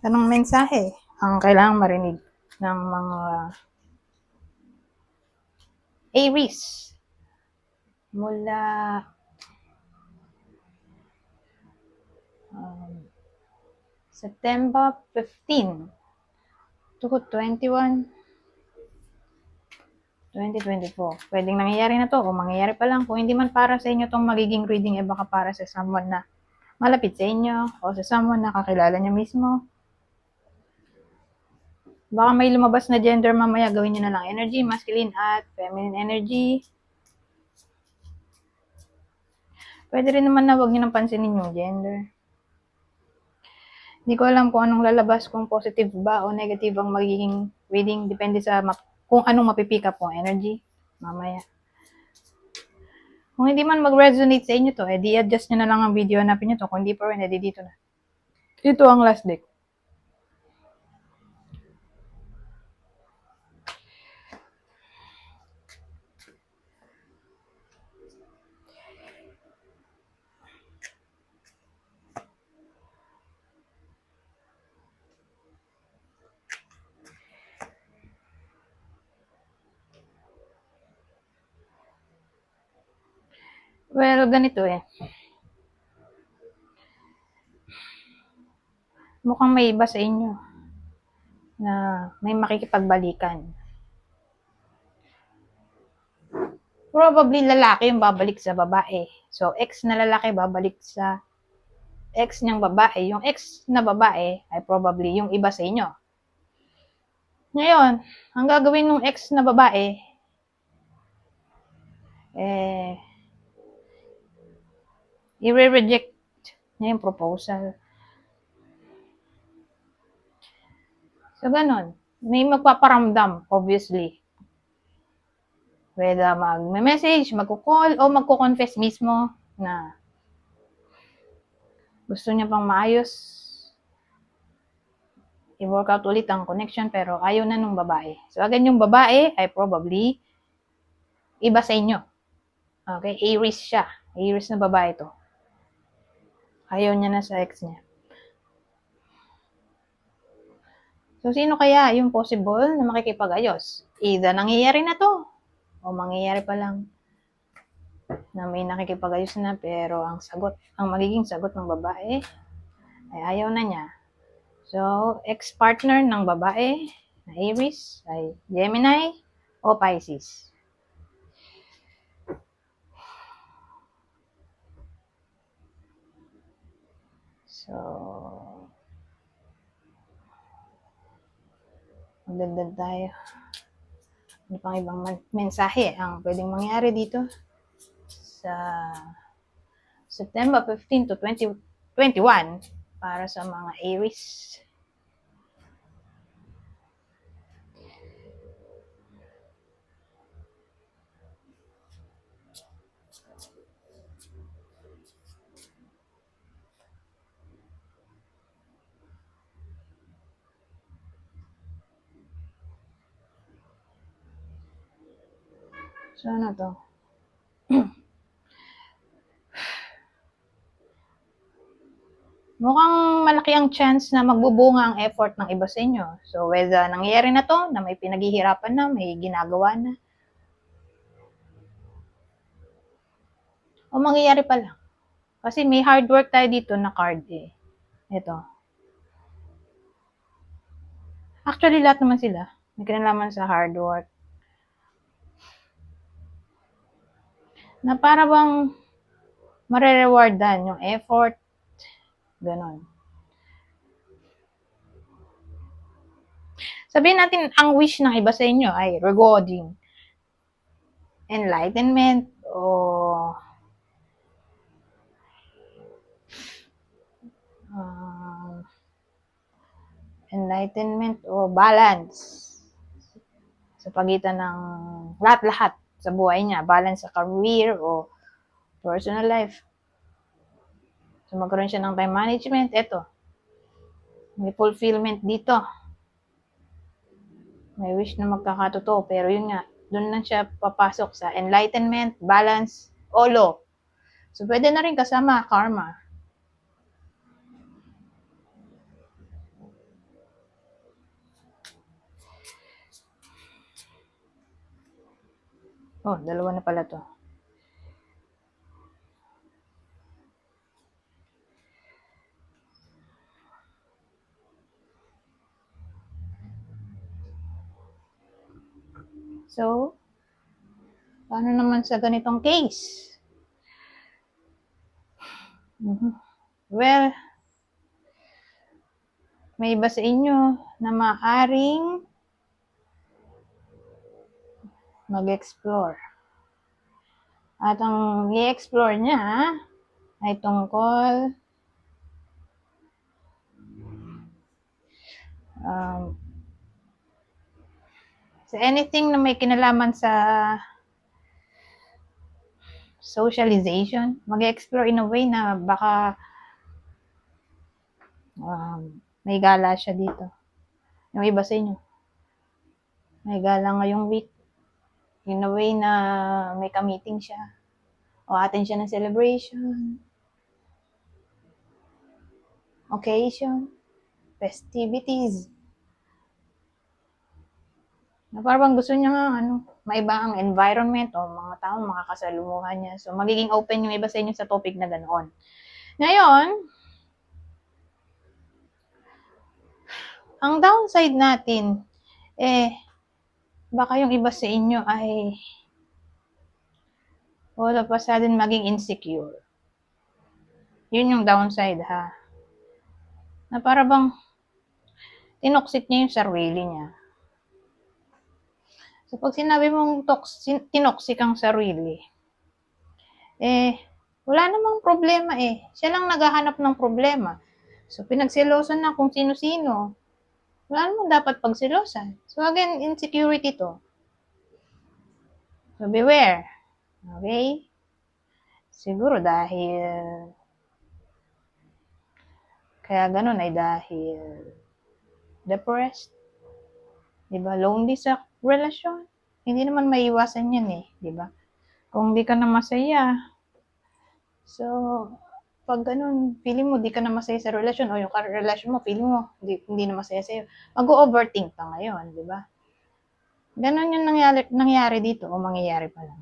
Anong mensahe ang kailangang marinig ng mga Aries mula September 15 to 21, 2024. Pwedeng nangyayari na to o mangyayari pa lang. Kung hindi man para sa inyo tong magiging reading, baka para sa someone na malapit sa inyo o sa someone na kakilala niya mismo. Baka may lumabas na gender mamaya, gawin niyo na lang energy, masculine at feminine energy. Pwede rin naman na wag niyo nang pansinin yung gender. Hindi ko alam kung anong lalabas, kung positive ba o negative ang magiging reading. Depende sa kung anong mapipick up kong energy mamaya. Kung hindi man mag-resonate sa inyo to, edi adjust nyo na lang ang video, hanapin nyo to. Kung hindi pa rin, edi dito na. Ito ang last deck. Well, ganito eh. Mukhang may iba sa inyo na may makikipagbalikan. Probably lalaki yung babalik sa babae. So, ex na lalaki babalik sa ex niyang babae. Yung ex na babae ay probably yung iba sa inyo. Ngayon, ang gagawin ng ex na babae, i-reject niya yung proposal. So, ganun. May magpaparamdam, obviously. Whether mag-message, magko-call, o magko-confess mismo na gusto niya pang maayos, i-work out ulit ang connection, pero ayaw na nung babae. So, again, yung babae ay probably iba sa inyo. Okay? Aries siya. Aries na babae to. Ayaw niya na sa ex niya. So, sino kaya yung possible na makikipag-ayos? Either nangyayari na to, o mangyayari pa lang na may nakikipag-ayos na, pero ang magiging sagot ng babae ay ayaw na niya. So, ex-partner ng babae na Aries ay Gemini o Pisces. So, magdagdag tayo. Ano pang ibang mensahe ang pwedeng mangyari dito sa September 15 to 2021 para sa mga Aries. So, ano to? Mukhang malaki ang chance na magbubunga ang effort ng iba sa inyo. So, whether nangyayari na to, na may pinaghihirapan na, may ginagawa na, o mangyayari pa lang. Kasi may hard work tayo dito na card eh. Ito. Actually, lahat naman sila. May kinalaman sa hard work. Na para bang mare-rewardan yung effort. Ganon. Sabihin natin, ang wish ng iba sa inyo ay regarding enlightenment o balance sa pagitan ng lahat-lahat sa buhay niya. Balance sa career o personal life. So, magkaroon siya ng time management. Ito. May fulfillment dito. May wish na magkakatotoo. Pero yun nga, doon lang siya papasok sa enlightenment, balance, o law. So, pwede na rin kasama karma. Oh, dalawa na pala to. So, paano naman sa ganitong case? Well, may iba sa inyo na maaring mag-explore. At ang i-explore niya ay tungkol sa anything na may kinalaman sa socialization. Mag-explore in a way na baka may gala siya dito. Yung iba sa inyo, may gala ngayong week. In a way na may ka-meeting siya. O atin siya ng celebration, occasion, festivities. Na parang gusto niya nga, maiba ang environment o mga taong makakasalumuhan niya. So, magiging open yung iba sa inyo sa topic na ganoon. Ngayon, ang downside natin, baka yung iba sa inyo ay all of a sudden maging insecure. Yun yung downside, ha? Na para bang tinoxic niya yung sarili niya. So, pag sinabi mong tinoxic ang sarili, wala namang problema eh. Siya lang naghahanap ng problema. So, pinagselosan na kung sino-sino. Wala namang dapat pagselosan. So, again, insecurity to. So, beware. Okay? Siguro dahil kaya ganun ay dahil depressed. Diba? Lonely sa relasyon. Hindi naman maiwasan yan eh. Diba? Kung di ka na masaya, so, pag ganun, feeling mo di ka na masaya sa relasyon o yung relasyon mo, feeling mo hindi na masaya sa'yo, mag-overthink ka ngayon, di ba? Ganun yung nangyari dito o mangyayari pa lang.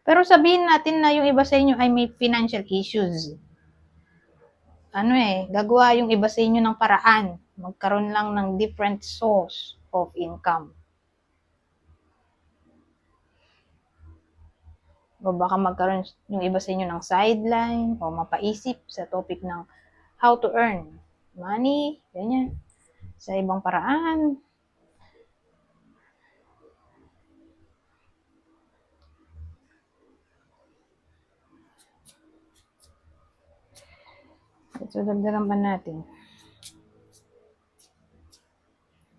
Pero sabihin natin na yung iba sa inyo ay may financial issues. Gagawa yung iba sa inyo ng paraan. Magkaroon lang ng different source of income. O baka magkaroon yung iba sa inyo ng sideline o mapaisip sa topic ng how to earn money, ganyan, sa ibang paraan. So, dagdagan pa natin.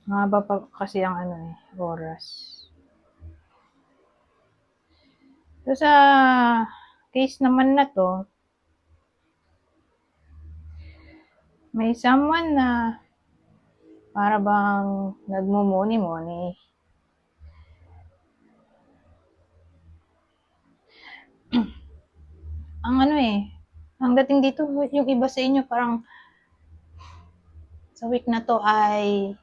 Mahaba pa kasi ang oras. So, sa case naman na to, may someone na para bang nagmumuni-muni. Ang dating dito, yung iba sa inyo parang sa week na to ay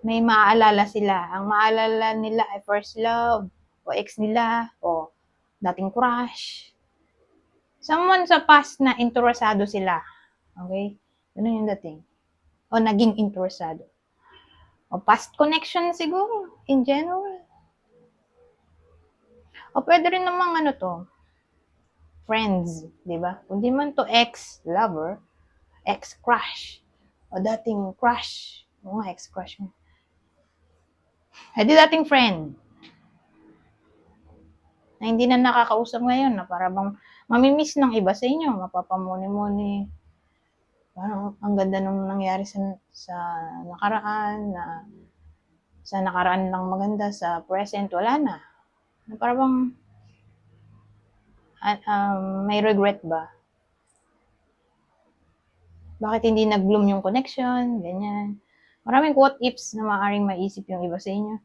may maaalala sila. Ang maalala nila ay first love, o ex nila, o dating crush. Someone sa past na interesado sila. Okay? Ganun yung dating. O naging interesado. O past connection siguro, in general. O pwede rin namang friends, di ba? Kung di man to ex-lover, ex-crush, o dating crush. O nga, ex-crush mo. Di dating friend. Na hindi na nakakausap ngayon, na para bang mamimiss ng iba sa inyo, mapapamuni-muni. Parang ang ganda nung nangyari sa nakaraan, na sa nakaraan lang maganda, sa present, wala na. Na para bang may regret ba? Bakit hindi nag-bloom yung connection? Ganyan. Maraming what ifs na maaaring maisip yung iba sa inyo.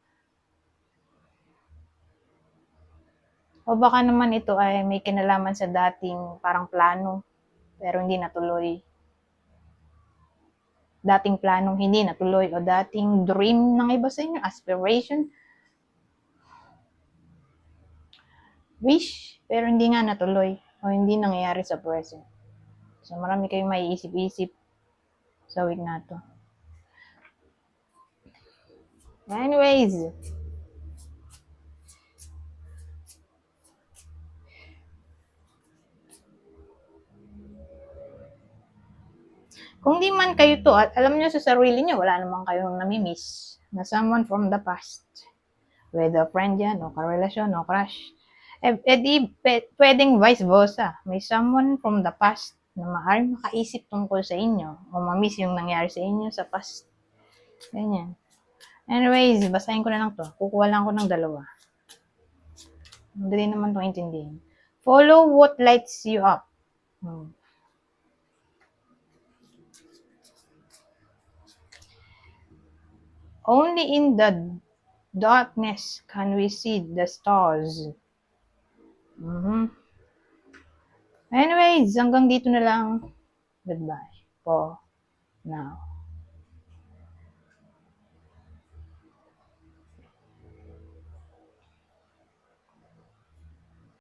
O baka naman ito ay may kinalaman sa dating parang plano, pero hindi natuloy. dating planong hindi natuloy o dating dream ng iba sa inyo, aspiration, wish, pero hindi nga natuloy o hindi nangyayari sa present. So, marami kayong maiisip-isip sa week na to. Anyways, kung di man kayo to at alam nyo sa sarili nyo, wala naman kayong namimiss na someone from the past. Whether friend yan, o karelasyon, o crush. Pwedeng vice versa. May someone from the past na maaaring makaisip tungkol sa inyo o mamiss yung nangyari sa inyo sa past. Ganyan. Anyways, basahin ko na lang to. Kukuha lang ko ng 2. Madali naman itong intindihin. Follow what lights you up. Only in the darkness can we see the stars. Anyways, hanggang dito na lang. Goodbye for now.